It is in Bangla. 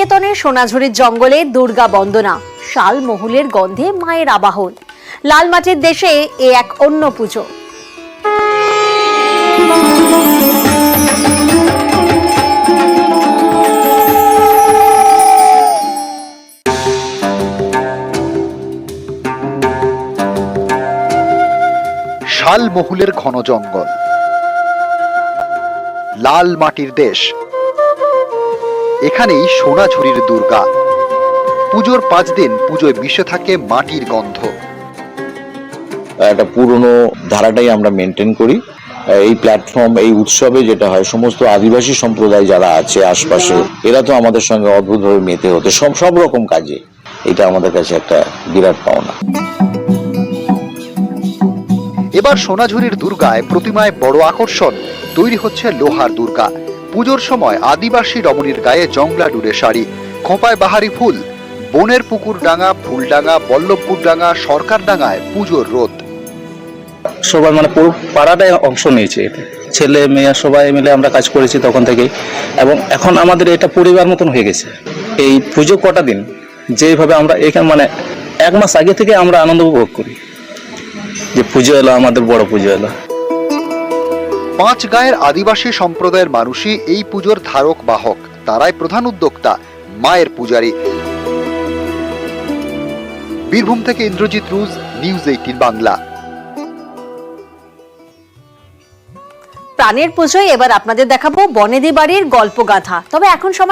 শান্তিনিকেতনের সোনাঝুরির জঙ্গলে দুর্গা বন্দনা, শাল মহুলের গন্ধে মায়ের আবাহন। লাল মাটির দেশে এ এক অন্য পুজো। শাল মহুলের ঘন জঙ্গল, লাল মাটির দেশ, এখানেই সোনাঝুরির দুর্গা। পুজোর 5 দিন পুজোয় মিশে থাকে মাটির গন্ধ। একটা পুরনো ধারাটাই আমরা মেনটেন করি। এই প্ল্যাটফর্ম, এই উৎসবে যেটা হয়, সমস্ত আদিবাসী সম্প্রদায় যারা আছে আশপাশে, এরা তো আমাদের সঙ্গে অদ্ভুতভাবে মেতে হতে সব রকম কাজে। এটা আমাদের কাছে একটা বিরাট পাওনা। এবার সোনাঝুরির দুর্গায় প্রতিমায় বড় আকর্ষণ তৈরি হচ্ছে লোহার দুর্গা। পুজোর সময় আদিবাসী রমণীর গায়ে জংলা ডুরে শাড়ি, খোঁপায় বাহারি ফুল, বনের পুকুর ডাঙ্গা, ফুলডাঙ্গা, বল্লভপুর ডাঙ্গা, সরকার ডাঙ্গায় পুজোর রোদ। সবাই পুরো পাড়াটাই অংশ নিয়েছে এতে, ছেলে মেয়ে সবাই মিলে আমরা কাজ করেছি তখন থেকেই, এবং এখন আমাদের এটা পরিবার মতন হয়ে গেছে। এই পুজো কটা দিন যেভাবে আমরা এখানে 1 মাস আগে থেকে আমরা আনন্দ উপভোগ করি যে পুজো এলো, আমাদের বড় পুজো এলো। 5 গায়ের আদিবাসী সম্প্রদায়ের মানুষই এই পুজোর ধারক বাহক, তারাই প্রধান উদ্যোক্তা, মায়ের পূজারী। বীরভূম থেকে ইন্দ্রজিৎ রুজ, নিউজ 18 বাংলা। প্রাণের পুজোয় এবার আপনাদের দেখাবো বনেদি বাড়ির গল্পগাথা। তবে এখন সময়